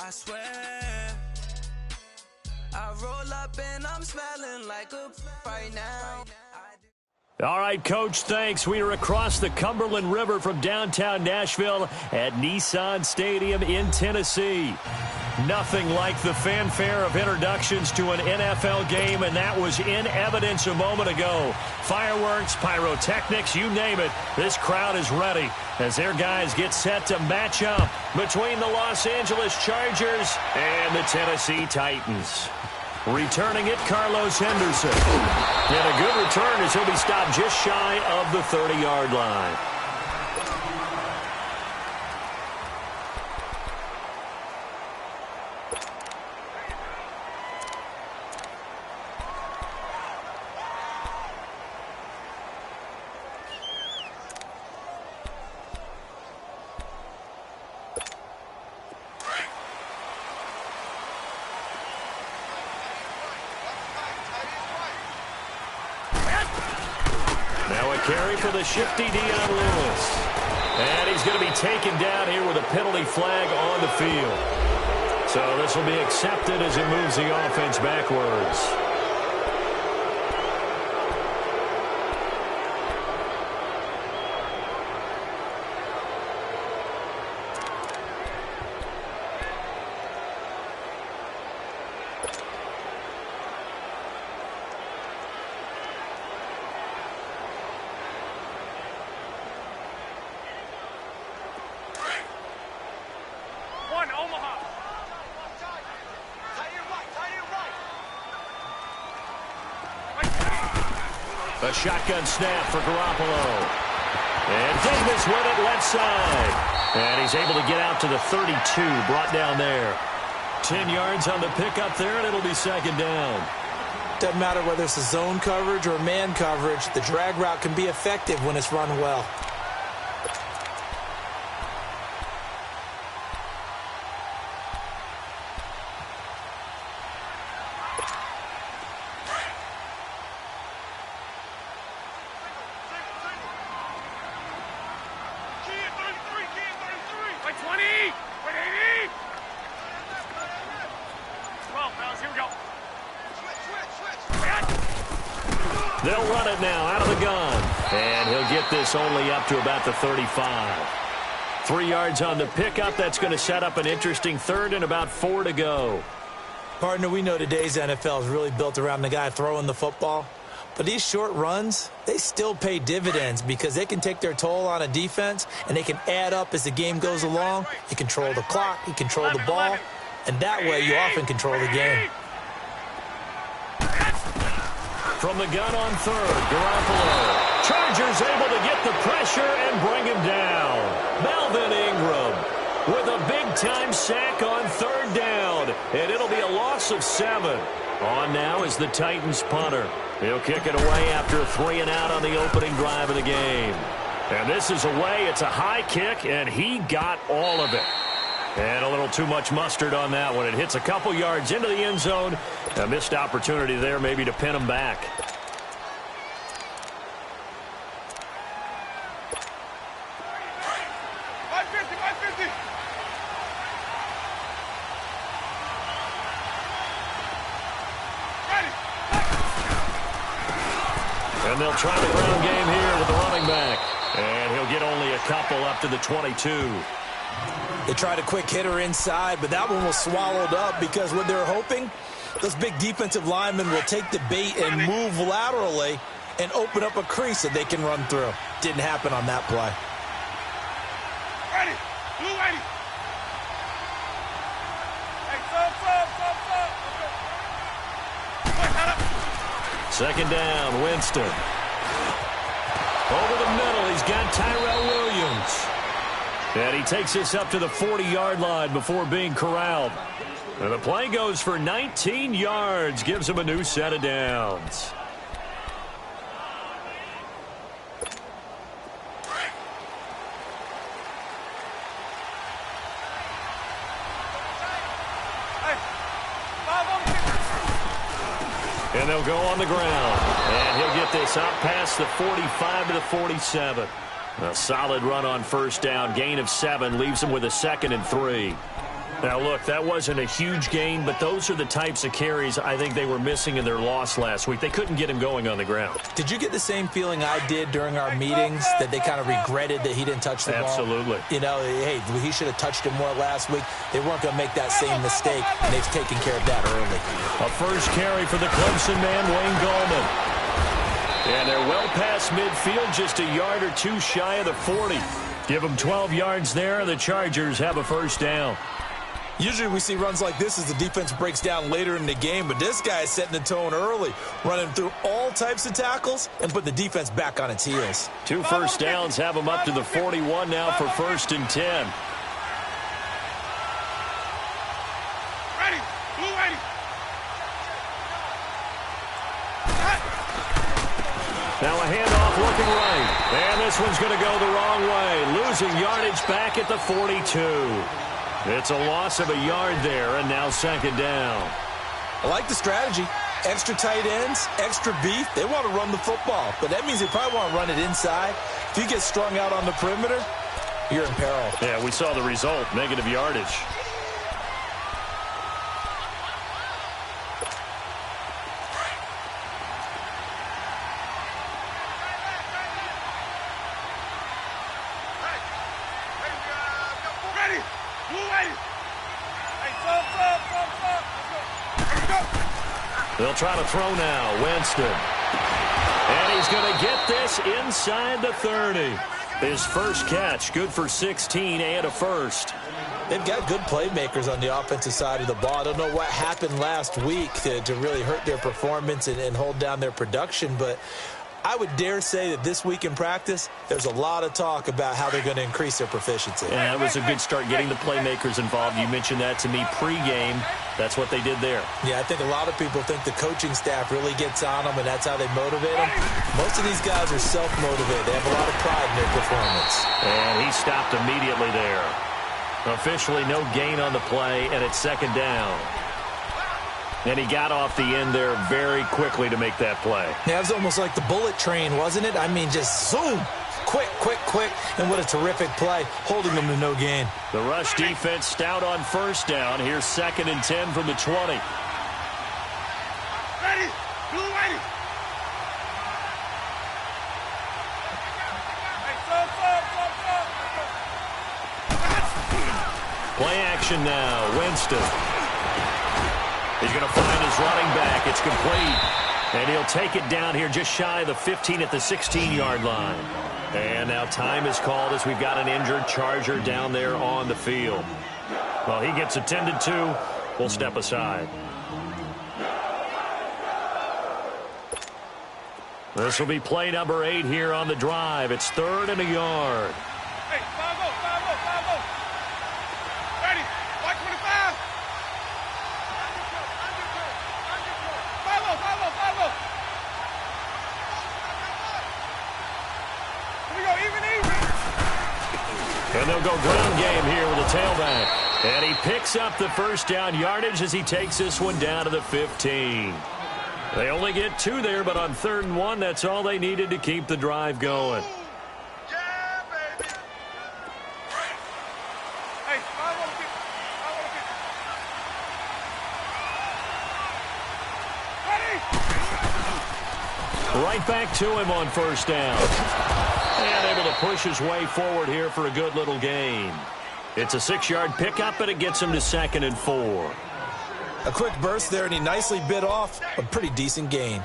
I swear, I roll up and I'm smelling like a right now. All right, Coach, thanks. We are across the Cumberland River from downtown Nashville at Nissan Stadium in Tennessee. Nothing like the fanfare of introductions to an NFL game, and that was in evidence a moment ago. Fireworks, pyrotechnics, you name it. This crowd is ready as their guys get set to match up between the Los Angeles Chargers and the Tennessee Titans. Returning it, Carlos Henderson. And a good return as he'll be stopped just shy of the 30-yard line. Carry for the shifty Dion Lewis. And he's going to be taken down here with a penalty flag on the field. So this will be accepted as it moves the offense backwards. A shotgun snap for Garoppolo. And Davis with it left side. And he's able to get out to the 32, brought down there. 10 yards on the pickup there, and it'll be second down. Doesn't matter whether it's a zone coverage or man coverage, the drag route can be effective when it's run well. They'll run it now out of the gun. And he'll get this only up to about the 35. 3 yards on the pickup. That's going to set up an interesting third and about 4 to go. Partner, we know today's NFL is really built around the guy throwing the football. But these short runs, they still pay dividends because they can take their toll on a defense and they can add up as the game goes along. You control the clock, you control the ball, and that way you often control the game. From the gun on third, Garoppolo. Chargers able to get the pressure and bring him down. Melvin Ingram with a big-time sack on third down. And it'll be a loss of 7. On now is the Titans punter. He'll kick it away after a 3 and out on the opening drive of the game. And this is away. It's a high kick, and he got all of it. And a little too much mustard on that one. It hits a couple yards into the end zone. A missed opportunity there maybe to pin him back. And they'll try the ground game here with the running back. And he'll get only a couple up to the 22. They tried a quick hitter inside, but that one was swallowed up because what they're hoping, those big defensive linemen will take the bait and move laterally and open up a crease that they can run through. Didn't happen on that play. Ready. Blue ready. Hey, Second down, Winston. Over the middle, he's got Tyrell Williams. And he takes this up to the 40-yard line before being corralled. And the play goes for 19 yards, gives him a new set of downs. And they'll go on the ground. And he'll get this out past the 45 to the 47. A solid run on first down. Gain of 7 leaves him with a 2nd and 3. Now, look, that wasn't a huge gain, but those are the types of carries I think they were missing in their loss last week. They couldn't get him going on the ground. Did you get the same feeling I did during our meetings, that they kind of regretted that he didn't touch the ball? Absolutely. You know, hey, he should have touched it more last week. They weren't going to make that same mistake, and they've taken care of that early. A first carry for the Clemson man, Wayne Gallman. And they're well past midfield, just a yard or two shy of the 40. Give them 12 yards there, and the Chargers have a first down. Usually we see runs like this as the defense breaks down later in the game, but this guy is setting the tone early, running through all types of tackles and put the defense back on its heels. 2 first downs have them up to the 41 now for 1st and 10. Ready, blue ready. Now a handoff looking right, and this one's going to go the wrong way, losing yardage back at the 42. It's a loss of a yard there, and now 2nd down. I like the strategy. Extra tight ends, extra beef. They want to run the football, but that means they probably want to run it inside. If you get strung out on the perimeter, you're in peril. Yeah, we saw the result, negative yardage. They'll try to throw now. Winston. And he's going to get this inside the 30. His first catch, good for 16 and a first. They've got good playmakers on the offensive side of the ball. I don't know what happened last week to really hurt their performance and hold down their production, but I would dare say that this week in practice, there's a lot of talk about how they're going to increase their proficiency. Yeah, it was a good start getting the playmakers involved. You mentioned that to me pregame. That's what they did there. Yeah, I think a lot of people think the coaching staff really gets on them, and that's how they motivate them. Most of these guys are self-motivated. They have a lot of pride in their performance. And he stopped immediately there. Officially no gain on the play, and it's 2nd down. And he got off the end there very quickly to make that play. Yeah, it was almost like the bullet train, wasn't it? I mean, just zoom. Quick, quick, quick. And what a terrific play, holding them to no gain. The rush defense stout on 1st down. Here's 2nd and 10 from the 20. Ready, blue ready. Play action now. Winston. He's going to find his running back. It's complete. And he'll take it down here just shy of the 15 at the 16-yard line. And now time is called as we've got an injured Charger down there on the field. Well, he gets attended to. We'll step aside. This will be play number 8 here on the drive. It's 3rd and a yard. Hey, 5-0. Ready, watch 25. 5-0. Here we go, even. And they'll go ground game here with a tailback. And he picks up the first down yardage as he takes this one down to the 15. They only get 2 there, but on 3rd and 1, that's all they needed to keep the drive going. Yeah, baby. Hey, 5-0. Ready? Right back to him on 1st down. And able to push his way forward here for a good little gain. It's a 6-yard pickup, and it gets him to 2nd and 4. A quick burst there, and he nicely bit off a pretty decent gain.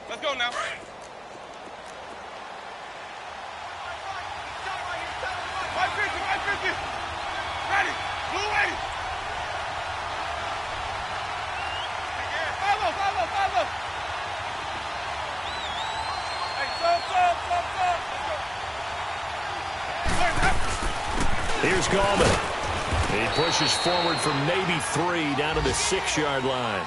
Let's go now. Ready, blue ready. Follow. Here's Gallman. He pushes forward from maybe 3 down to the 6-yard line.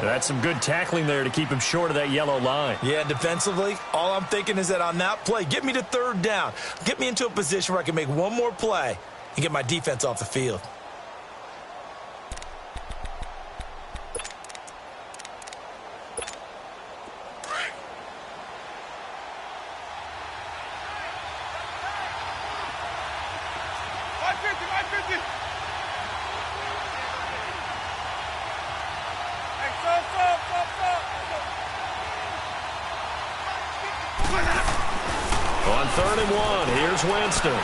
That's some good tackling there to keep him short of that yellow line. Yeah, defensively, all I'm thinking is that on that play, get me to 3rd down. Get me into a position where I can make one more play and get my defense off the field. 50, right 50. Hey, On 3rd and 1, here's Winston.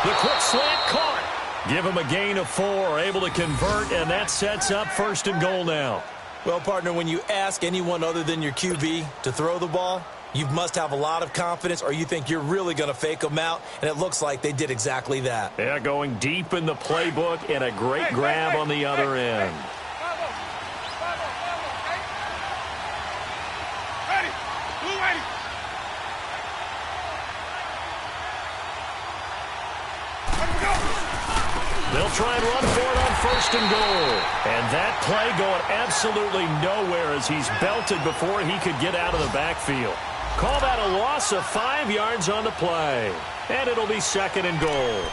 The quick slant caught. Give him a gain of 4, able to convert, and that sets up 1st and goal now. Well, partner, when you ask anyone other than your QB to throw the ball, you must have a lot of confidence or you think you're really going to fake them out, and it looks like they did exactly that. Yeah, going deep in the playbook and a great grab on the other end. Ready. Blue ready. They'll try and run for it on 1st and goal. And that play going absolutely nowhere as he's belted before he could get out of the backfield. Call that a loss of 5 yards on the play. And it'll be 2nd and goal.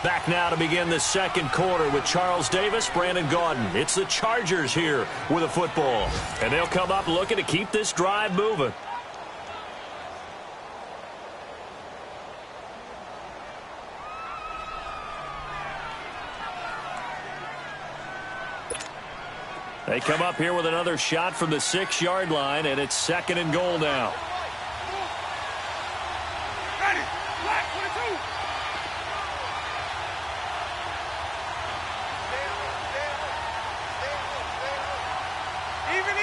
Back now to begin the 2nd quarter with Charles Davis, Brandon Gaudin. It's the Chargers here with a football. And they'll come up looking to keep this drive moving. They come up here with another shot from the 6-yard line, and it's 2nd and goal now. Ready. Black 22. Even.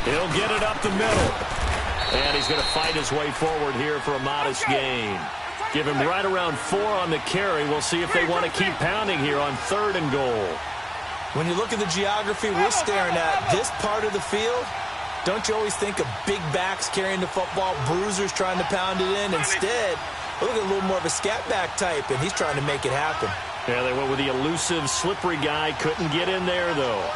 He'll get it up the middle. And he's going to fight his way forward here for a modest gain. Give him right around 4 on the carry. We'll see if they want to keep pounding here on 3rd and goal. When you look at the geography we're staring at, this part of the field, don't you always think of big backs carrying the football, bruisers trying to pound it in? Instead, look at a little more of a scat back type, and he's trying to make it happen. Yeah, they went with the elusive, slippery guy. Couldn't get in there, though.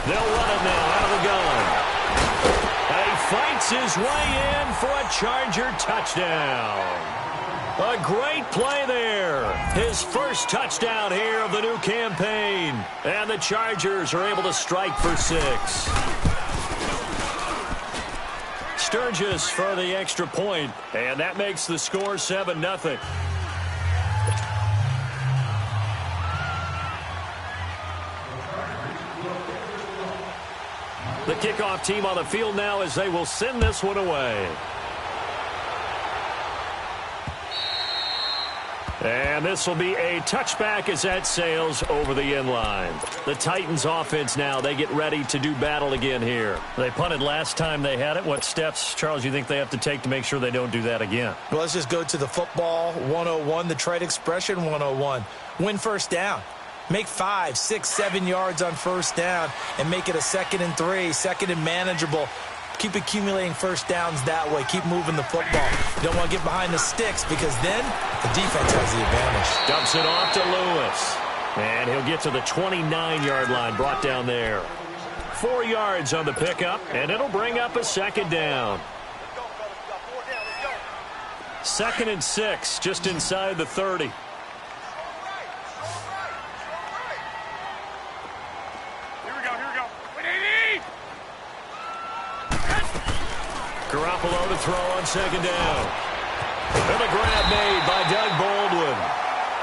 They'll run it now out of the gun. And he fights his way in for a Charger touchdown. A great play there. His first touchdown here of the new campaign. And the Chargers are able to strike for 6. Sturgis for the extra point, and that makes the score 7-0. The kickoff team on the field now as they will send this one away. And this will be a touchback as that sails over the end line. The Titans offense now, they get ready to do battle again here. They punted last time they had it. What steps, Charles, you think they have to take to make sure they don't do that again? Well, let's just go to the football 101, the trade expression 101. Win 1st down. Make 5, 6, 7 yards on 1st down and make it a 2nd and 3, 2nd and manageable. Keep accumulating 1st downs that way. Keep moving the football. You don't want to get behind the sticks because then the defense has the advantage. Dumps it off to Lewis. And he'll get to the 29-yard line, brought down there. 4 yards on the pickup, and it'll bring up a 2nd down. 2nd and 6, just inside the 30. Garoppolo to throw on 2nd down. And the grab made by Doug Baldwin.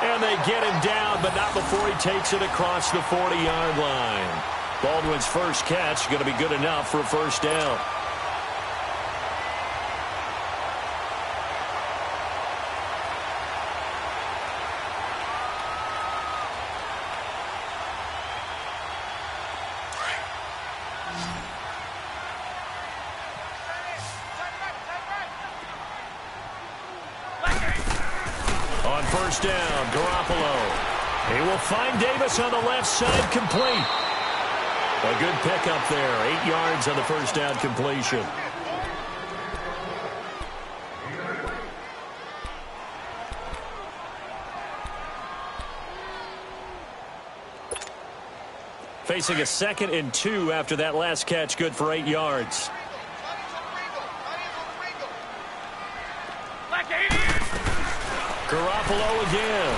And they get him down, but not before he takes it across the 40-yard line. Baldwin's first catch going to be good enough for a 1st down. On 1st down, Garoppolo. He will find Davis on the left side, complete. A good pickup there, 8 yards on the 1st down completion. facing a 2nd and 2 after that last catch, good for 8 yards. Garoppolo again.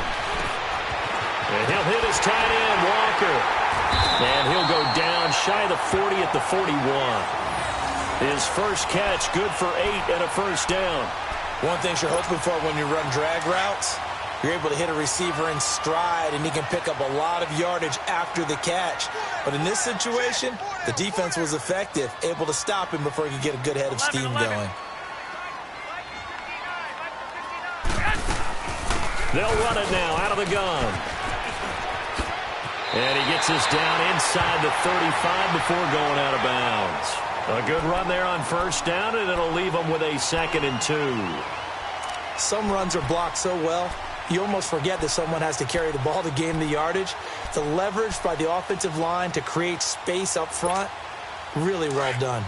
And he'll hit his tight end, Walker. And he'll go down shy of the 40 at the 41. His first catch, good for 8 and a first down. One thing you're hoping for when you run drag routes, you're able to hit a receiver in stride, and he can pick up a lot of yardage after the catch. But in this situation, the defense was effective, able to stop him before he could get a good head of steam going. They'll run it now out of the gun. And he gets us down inside the 35 before going out of bounds. A good run there on first down, and it'll leave them with a 2nd and 2. Some runs are blocked so well, you almost forget that someone has to carry the ball to gain the yardage. The leverage by the offensive line to create space up front, really well done.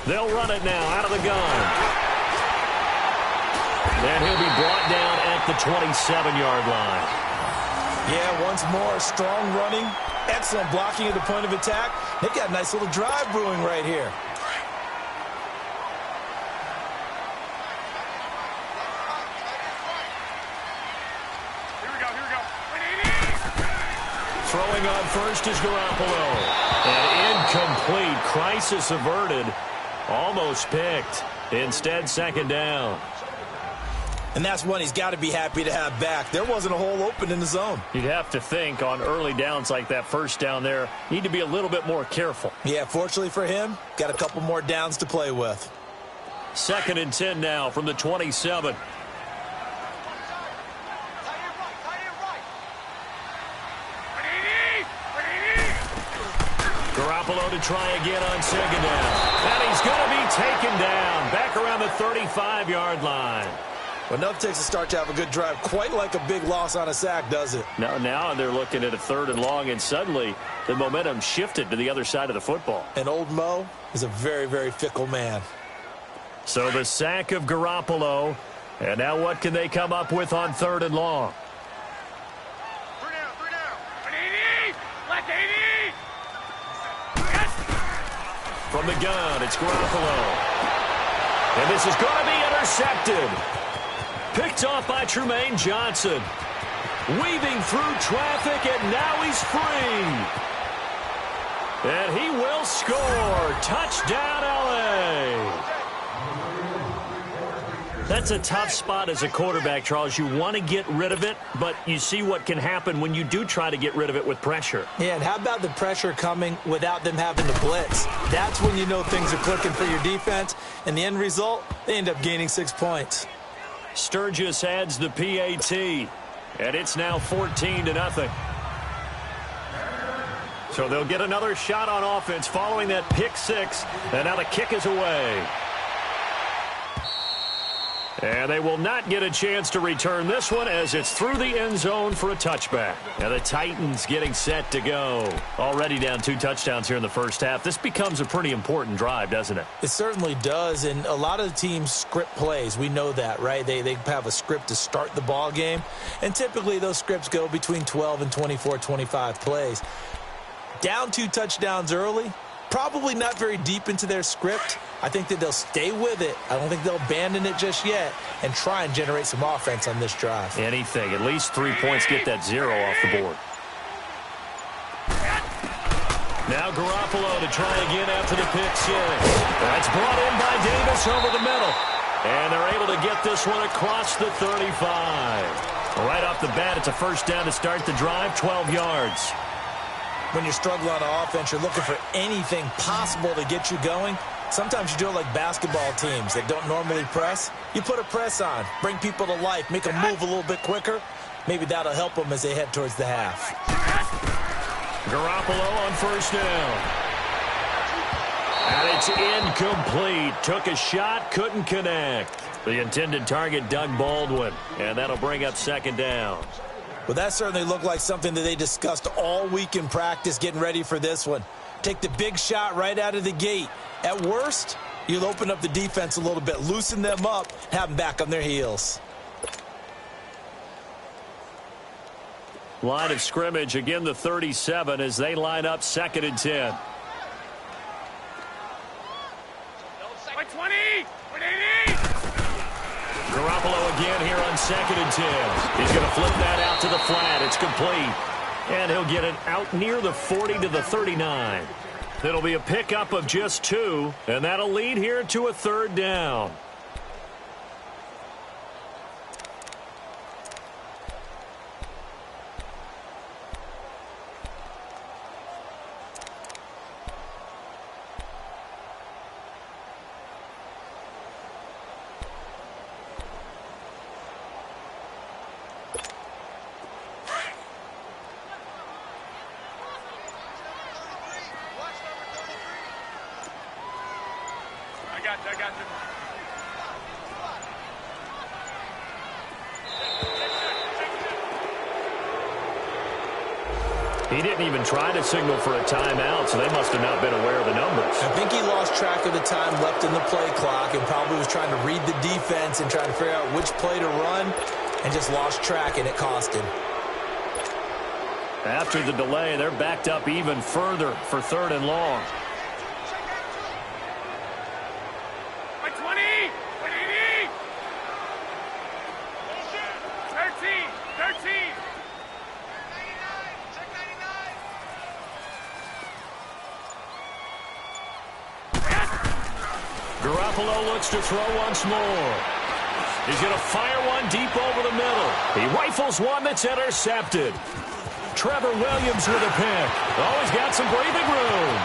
They'll run it now out of the gun. And he'll be brought down at the 27-yard line. Yeah, once more, strong running, excellent blocking at the point of attack. They've got a nice little drive brewing right here. Here we go. Throwing on first is Garoppolo. And incomplete. Crisis averted. Almost picked. Instead, 2nd down. And that's one he's got to be happy to have back. There wasn't a hole open in the zone. You'd have to think on early downs like that first down there, need to be a little bit more careful. Yeah, fortunately for him, got a couple more downs to play with. 2nd and 10 now from the 27. Garoppolo to try again on 2nd down. And he's going to be taken down back around the 35-yard line. Well, enough takes a start to have a good drive. Quite like a big loss on a sack, does it? Now they're looking at a 3rd and long, and suddenly the momentum shifted to the other side of the football. And old Mo is a very, very fickle man. So the sack of Garoppolo. And now what can they come up with on 3rd and long? 3 down. Black 80. From the gun, it's Garoppolo. And this is going to be intercepted. Picked off by Trumaine Johnson. Weaving through traffic, and now he's free. And he will score. Touchdown, L.A. That's a tough spot as a quarterback, Charles. You want to get rid of it, but you see what can happen when you do try to get rid of it with pressure. Yeah, and how about the pressure coming without them having to blitz? That's when you know things are clicking for your defense, and the end result, they end up gaining 6 points. Sturgis adds the PAT, and it's now 14-0. So they'll get another shot on offense following that pick 6, and now the kick is away. And they will not get a chance to return this one as it's through the end zone for a touchback. Now the Titans getting set to go. Already down 2 touchdowns here in the first half. This becomes a pretty important drive, doesn't it? It certainly does, and a lot of the teams script plays. We know that, right? They have a script to start the ball game, and typically those scripts go between 12 and 24, 25 plays. Down 2 touchdowns early, probably not very deep into their script. I think that they'll stay with it. I don't think they'll abandon it just yet and try and generate some offense on this drive. Anything. At least 3 points, get that 0 off the board. Now Garoppolo to try again after the pick 6. That's brought in by Davis over the middle. And they're able to get this one across the 35. Right off the bat, it's a first down to start the drive, 12 yards. When you're struggling on offense, you're looking for anything possible to get you going. Sometimes you do it like basketball teams that don't normally press. You put a press on, bring people to life, make them move a little bit quicker. Maybe that'll help them as they head towards the half. Garoppolo on first down. And it's incomplete. Took a shot, couldn't connect. The intended target, Doug Baldwin. And that'll bring up 2nd down. Well, that certainly looked like something that they discussed all week in practice getting ready for this one. Take the big shot right out of the gate. At worst, You'll open up the defense a little bit, loosen them up, have them back on their heels. Line of scrimmage, again the 37 as they line up 2nd and 10. By 20! 180! Garoppolo again here on 2nd and 10. He's going to flip that out to the flat. It's complete. And he'll get it out near the 40 to the 39. It'll be a pickup of just 2, and that'll lead here to a 3rd down. I got you. He didn't even try to signal for a timeout, so they must have not been aware of the numbers. I think he lost track of the time left in the play clock and probably was trying to read the defense and trying to figure out which play to run and just lost track, and it cost him. After the delay, they're backed up even further for 3rd and long. By 20! 180! 13! Garoppolo looks to throw once more. He's going to fire one deep over the middle. He rifles one that's intercepted. Trevor Williams with a pick. Oh, he's got some breathing room.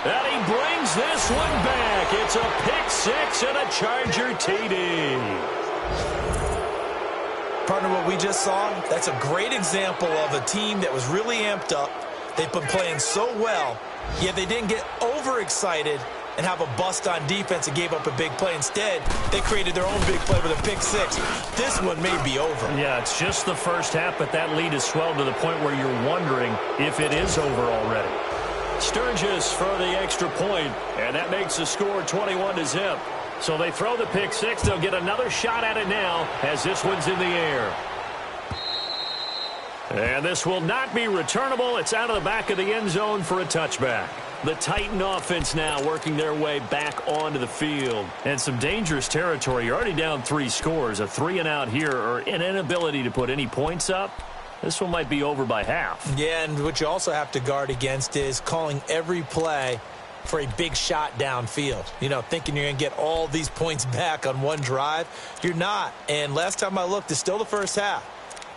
And he brings this one back. It's a pick 6 and a Charger TD. Partner, what we just saw, that's a great example of a team that was really amped up. They've been playing so well, yet they didn't get overexcited and have a bust on defense and gave up a big play. Instead, they created their own big play with a pick 6. This one may be over. Yeah, it's just the first half, but that lead has swelled to the point where you're wondering if it is over already. Sturgis for the extra point, and that makes the score 21-0. So they throw the pick 6. They'll get another shot at it now as this one's in the air. And this will not be returnable. It's out of the back of the end zone for a touchback. The Titan offense now working their way back onto the field. And some dangerous territory. You're already down 3 scores. A 3-and-out here or an inability to put any points up. This one might be over by half. Yeah, and what you also have to guard against is calling every play for a big shot downfield. You know, thinking you're going to get all these points back on one drive. You're not. And last time I looked, it's still the first half.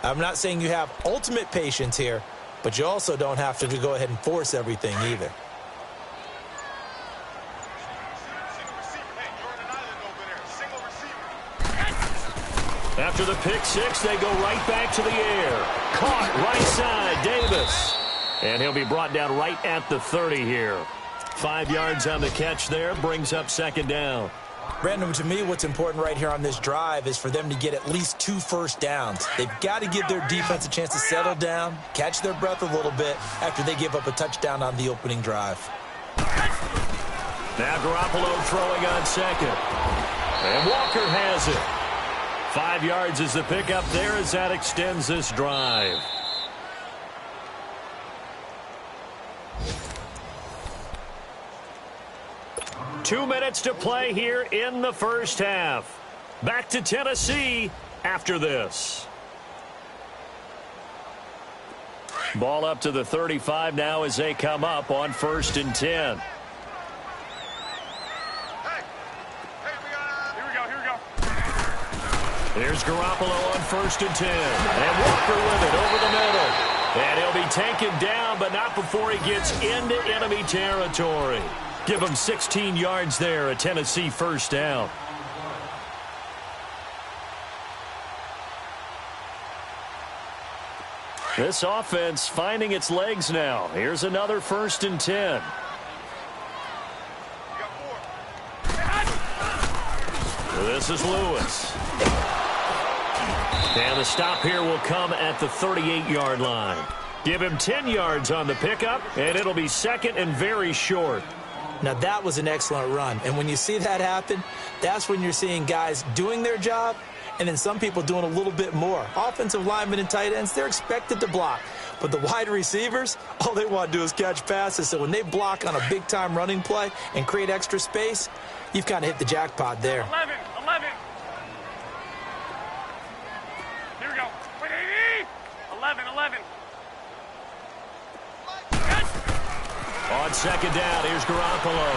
I'm not saying you have ultimate patience here, but you also don't have to go ahead and force everything either. After the pick 6, they go right back to the air. Caught right side, Davis. And he'll be brought down right at the 30 here. 5 yards on the catch there, brings up 2nd down. Brandon, to me, what's important right here on this drive is for them to get at least 2 first downs. They've got to give their defense a chance to settle down, catch their breath a little bit after they give up a touchdown on the opening drive. Now Garoppolo throwing on 2nd. And Walker has it. 5 yards is the pickup there as that extends this drive. Two minutes to play here in the first half. Back to Tennessee after this. Ball up to the 35 now as they come up on 1st and 10. Here's Garoppolo on 1st and 10. And Walker with it over the middle. And he'll be taken down, but not before he gets into enemy territory. Give him 16 yards there, a Tennessee first down. This offense finding its legs now. Here's another 1st and 10. This is Lewis. And the stop here will come at the 38-yard line. Give him 10 yards on the pickup, and it'll be second and very short. Now, that was an excellent run. And when you see that happen, that's when you're seeing guys doing their job and then some people doing a little bit more. Offensive linemen and tight ends, they're expected to block. But the wide receivers, all they want to do is catch passes. So when they block on a big-time running play and create extra space, you've kind of hit the jackpot there. 11. Here we go. 180. 11. On second down, here's Garoppolo.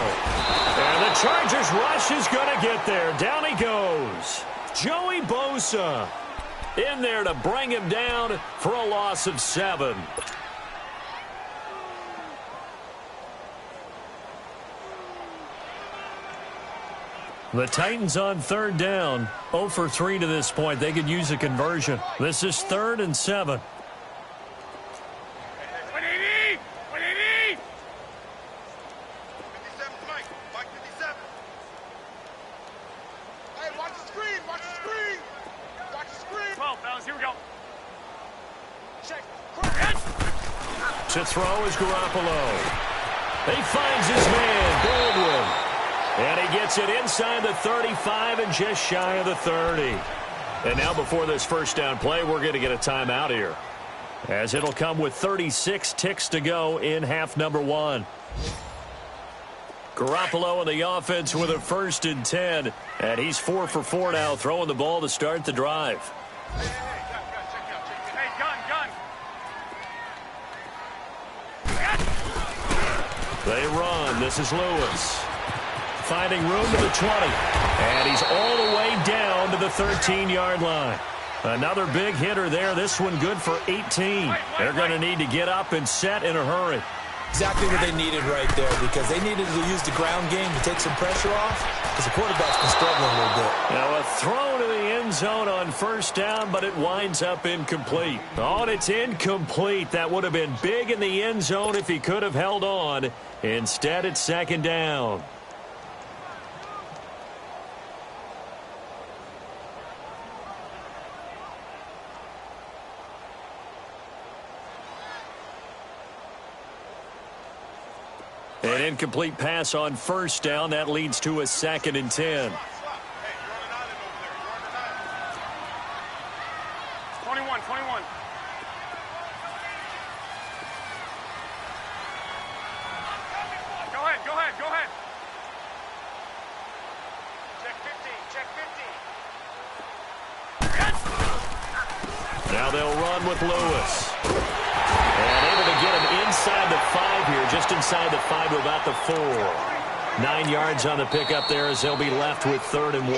And the Chargers rush is going to get there. Down he goes. Joey Bosa in there to bring him down for a loss of 7. The Titans on third down. 0 for 3 to this point. They could use a conversion. This is 3rd and 7. 180. 180. 57, Mike 57. Hey, watch the screen. Watch the screen. 12, fellas. Here we go. Check. To throw is Garoppolo. He finds his man, Baldwin. And he gets it inside the 35 and just shy of the 30. And now before this first down play, we're going to get a timeout here, as it'll come with 36 ticks to go in half number 1. Garoppolo in the offense with a 1st and 10. And he's 4 for 4 now, throwing the ball to start the drive. Hey, gun. They run. This is Lewis. Finding room to the 20. And he's all the way down to the 13-yard line. Another big hitter there. This one good for 18. They're going to need to get up and set in a hurry. Exactly what they needed right there, because they needed to use the ground game to take some pressure off, because the quarterback's been struggling a little bit. Now a throw to the end zone on first down, but it winds up incomplete. Oh, and it's incomplete. That would have been big in the end zone if he could have held on. Instead, it's second down. An incomplete pass on first down. That leads to a 2nd and 10. 21. Go ahead. Check 50. Now they'll run with Lewis. And able to get him inside the 5 here, just inside the 5 to about the 4. 9 yards on the pickup there as they'll be left with 3rd and 1.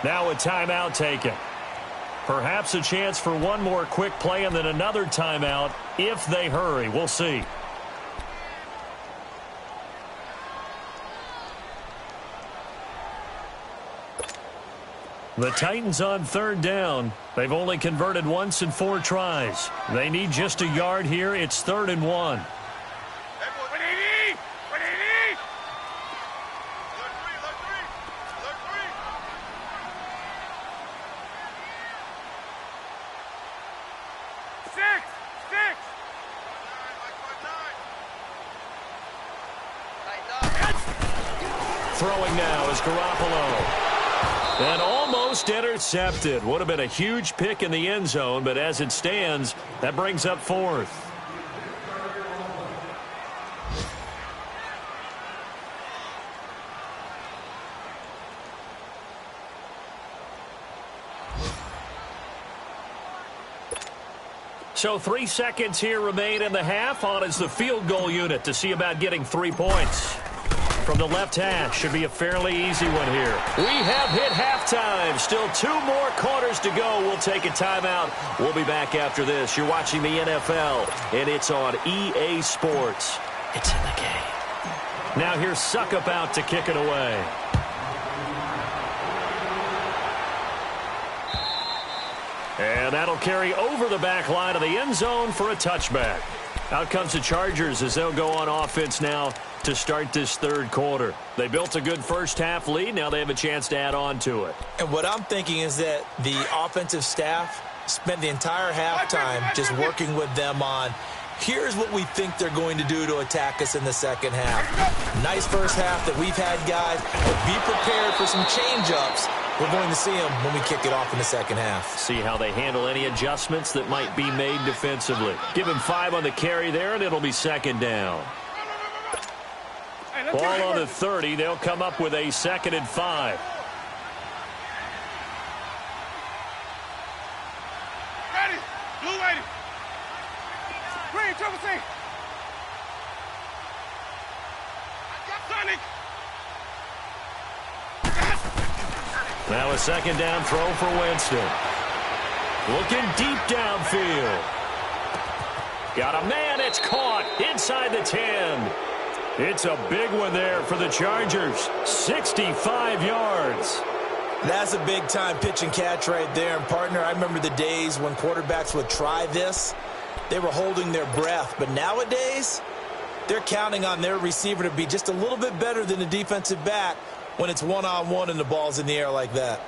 Now a timeout taken. Perhaps a chance for one more quick play and then another timeout if they hurry. We'll see. The Titans on third down. They've only converted once in 4 tries. They need just a yard here. It's 3rd and 1. 180. 6. Throwing now is Garoppolo. And almost intercepted. Would have been a huge pick in the end zone, but as it stands, that brings up 4th. So 3 seconds here remain in the half. On is the field goal unit to see about getting 3 points. From the left hash, should be a fairly easy one here. We have hit halftime. Still 2 more quarters to go. We'll take a timeout. We'll be back after this. You're watching the NFL, and it's on EA Sports. It's in the game. Now here's Suckup out to kick it away. And that'll carry over the back line of the end zone for a touchback. Out comes the Chargers as they'll go on offense now to start this third quarter. They built a good first half lead. Now they have a chance to add on to it. And what I'm thinking is that the offensive staff spent the entire halftime just working with them on, here's what we think they're going to do to attack us in the second half. Nice first half that we've had, guys, but be prepared for some change-ups. We're going to see them when we kick it off in the second half. See how they handle any adjustments that might be made defensively. Give him 5 on the carry there, and it'll be second down. Ball on the 30. They'll come up with a 2nd and 5. Ready. Blue ready. Green, triple C. Sonic. Now a 2nd down throw for Winston. Looking deep downfield. Got a man. It's caught inside the 10. It's a big one there for the Chargers. 65 yards. That's a big-time pitch and catch right there. And, partner, I remember the days when quarterbacks would try this. They were holding their breath. But nowadays, they're counting on their receiver to be just a little bit better than the defensive back when it's one-on-one and the ball's in the air like that.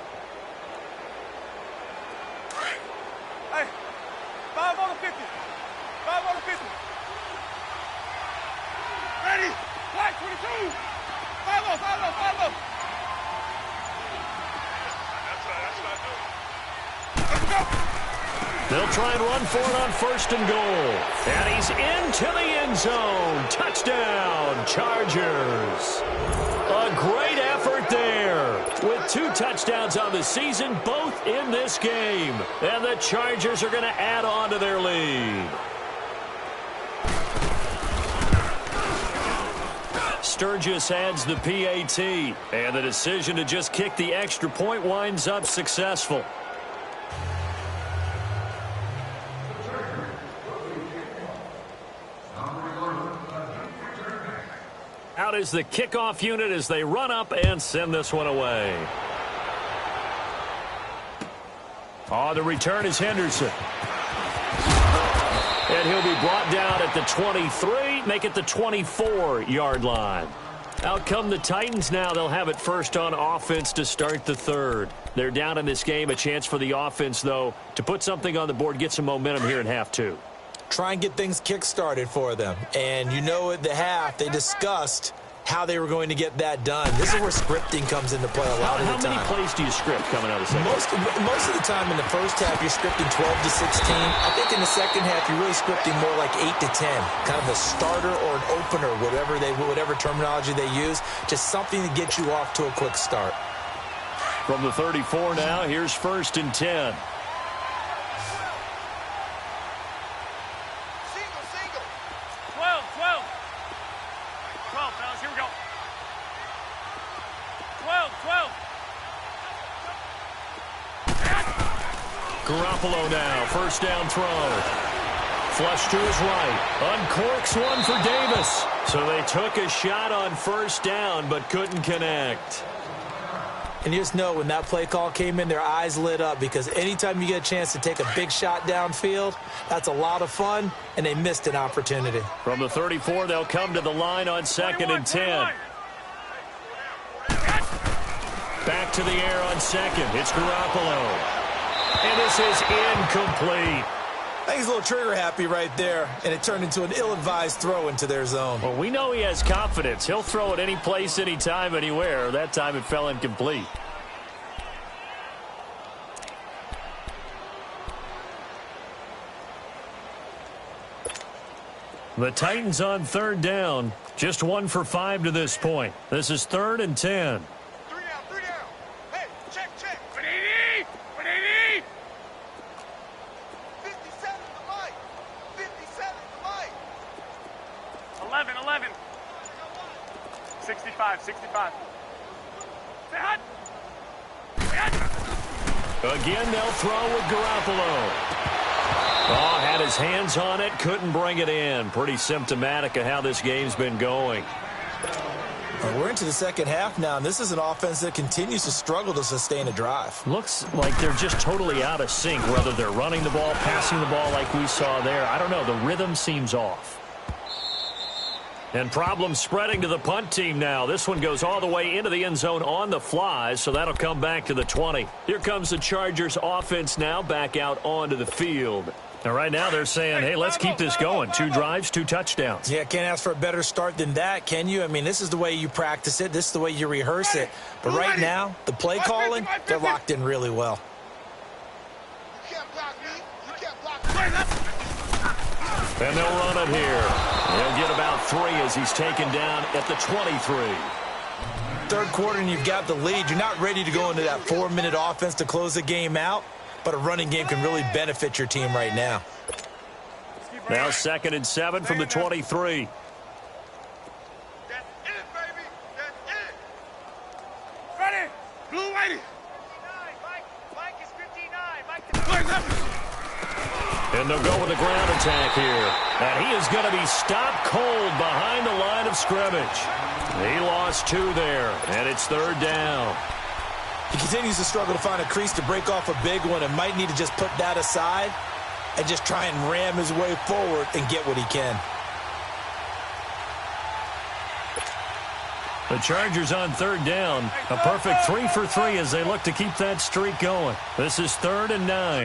Hey, 5 on the 50. 5 on the 50. Ready. Flag 22. 5 on, 5 on, 5 on. Let's go. They'll try and run for it on 1st and goal. And he's into the end zone. Touchdown, Chargers. A great effort there. With 2 touchdowns on the season, both in this game. And the Chargers are going to add on to their lead. Sturgis adds the PAT. And the decision to just kick the extra point winds up successful. Out is the kickoff unit as they run up and send this one away. On the return is Henderson. And he'll be brought down at the 23, make it the 24-yard line. Out come the Titans now. They'll have it first on offense to start the 3rd. They're down in this game. A chance for the offense, though, to put something on the board, get some momentum here in half 2. Try and get things kick-started for them. And you know at the half, they discussed how they were going to get that done. This is where scripting comes into play a lot of the time. How many plays do you script coming out of the second half? Most of the time in the first half, you're scripting 12 to 16. I think in the second half, you're really scripting more like 8 to 10. Kind of a starter or an opener, whatever terminology they use. Just something to get you off to a quick start. From the 34 now, here's 1st and 10. Single. 12, 12. 12, fellas, here we go. 12, 12. Garoppolo now, 1st down throw. Flush to his right. Uncorks one for Davis. So they took a shot on 1st down, but couldn't connect. And you just know when that play call came in, their eyes lit up, because anytime you get a chance to take a big shot downfield, that's a lot of fun, and they missed an opportunity. From the 34, they'll come to the line on 2nd and 10. Back to the air on 2nd. It's Garoppolo. And this is incomplete. I think he's a little trigger happy right there, and it turned into an ill-advised throw into their zone. Well, we know he has confidence. He'll throw it any place, anytime, anywhere. That time it fell incomplete. The Titans on 3rd down. Just 1 for 5 to this point. This is 3rd and 10. 3 down. Hey, check. 180, 180. 57 to Mike. 57 to Mike. 11. 65. Stay hot. Again, they'll throw with Garoppolo. Oh, had his hands on it, couldn't bring it in. Pretty symptomatic of how this game's been going. We're into the second half now, and this is an offense that continues to struggle to sustain a drive. Looks like they're just totally out of sync, whether they're running the ball, passing the ball like we saw there. I don't know. The rhythm seems off. And problems spreading to the punt team now. This one goes all the way into the end zone on the fly, so that'll come back to the 20. Here comes the Chargers offense now back out onto the field. And right now they're saying, hey, let's keep this going. 2 drives, 2 touchdowns. Yeah, can't ask for a better start than that, can you? I mean, this is the way you practice it. This is the way you rehearse it. But right now, the play calling, they're locked in really well. And they'll run it here. He'll get about 3 as he's taken down at the 23. Third quarter and you've got the lead. You're not ready to go into that 4-minute offense to close the game out, but a running game can really benefit your team right now. Now 2nd and 7 from the 23. That's it, baby. That's it. Ready? Blue whitey. Mike is 59. And they'll go with a ground attack here. And he is going to be stopped cold behind the line of scrimmage. He lost 2 there, and it's 3rd down. He continues to struggle to find a crease to break off a big one and might need to just put that aside and just try and ram his way forward and get what he can. The Chargers on 3rd down. A perfect 3 for 3 as they look to keep that streak going. This is 3rd and 9.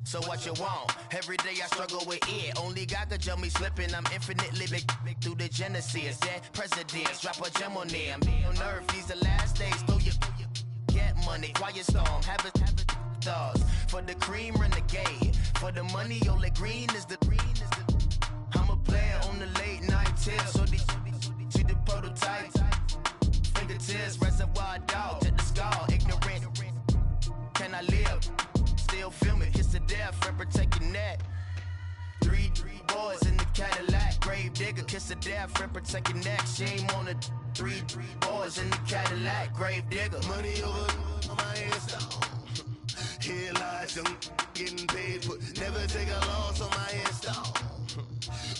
So what you want? Every day I struggle with it. Only God could jump me slipping. I'm infinitely big through the Genesis. Dead presidents, drop a gem on them. On earth, these the last days. Throw your get money, quiet storm. Have it thoughts. For the cream, renegade. For the money, only green is the. I'm a player on the late night tips. So these the prototype. Fingertips, reservoir dog. To the skull, ignorant. Can I live? Still film it, kiss to death, friend protect your neck. 3 boys in the Cadillac, grave digger, kiss to death, friend protect your neck. Shame on the 3 boys in the Cadillac, grave digger. Money over on my headstone. Here lies young, getting paid, but never take a loss on my headstone.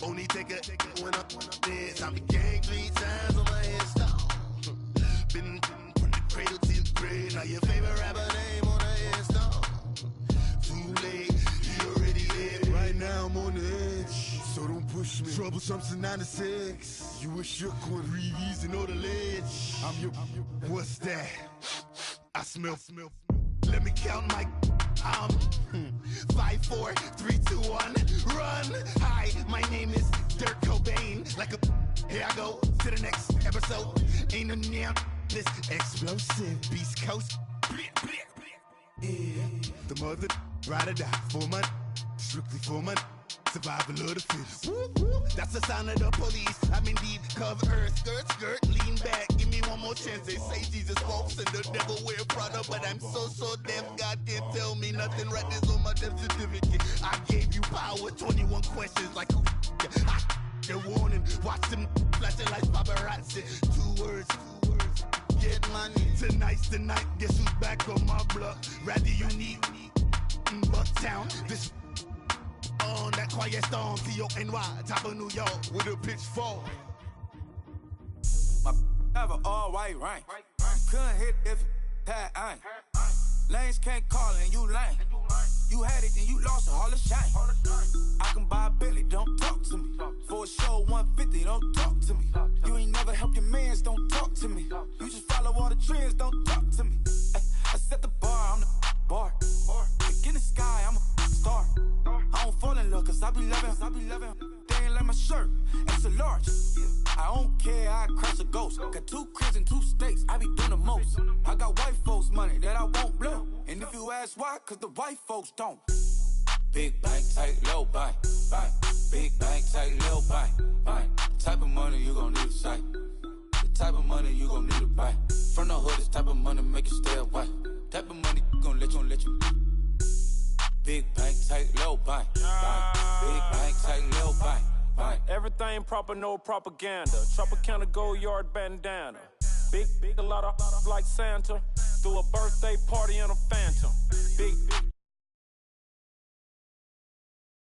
Only take a when I'm dead. Time to gang 3 times on my headstone. Been from the cradle to the grave. Now your favorite rapper name on the headstone. Too late, you already there. Right now I'm on the edge, so don't push me. Troublesome to 9 to 6. You a shook one, Reeves and know the ledge. I'm your, what's that? I smell. Let me count my. I'm 5, 4, 3, 2, 1. Run. Here I go to the next episode. Ain't no damn this explosive Beast Coast. Yeah, the mother ride or die for money, strictly for money. Survival of the fittest. That's the sound of the police. I'm indeed cover earth, skirt, lean back. Give me one more chance. They say Jesus walks and the devil wear Prada, but I'm so deaf. God can't tell me nothing. Right there's on my death certificate. I gave you power. 21 questions like who? They're warning. Watch them flashing like paparazzi. Two words. Get money. Tonight's the night. Guess who's back on my block? Rather unique. Bucktown. This. On that quiet storm, T-O-N-Y, top of New York, with a pitchfork. My have an all-white rank. Couldn't hit if it had ain't. Lanes can't call and you lame. You had it and you lost all the shine. I can buy a Billy, don't talk to me. For a show 150, don't talk to me. You ain't never helped your mans, don't talk to me. You just follow all the trends, don't talk to me. I set the bar, I'm the bar. Look in the sky, I'm a star. I don't fall in love cause I be loving. They ain't like my shirt, it's a large. I don't care, I crush a ghost. Got 2 cribs in 2 states, I be doing the most. I got white folks money that I won't blow. And if you ask why, cause the white folks don't. Big bank, tight, low bank. Big bank, tight, little bank. The type of money you gon' need to sight. The type of money you gon' need to buy. From the hood, this type of money make you stay away. Type of money gon' let you. Big bank, tight, low bank. Big bank, tight, little bank. Everything proper, no propaganda. Tropicana gold yard bandana. Big, a lot of like Santa. Threw a birthday party in a phantom. Big,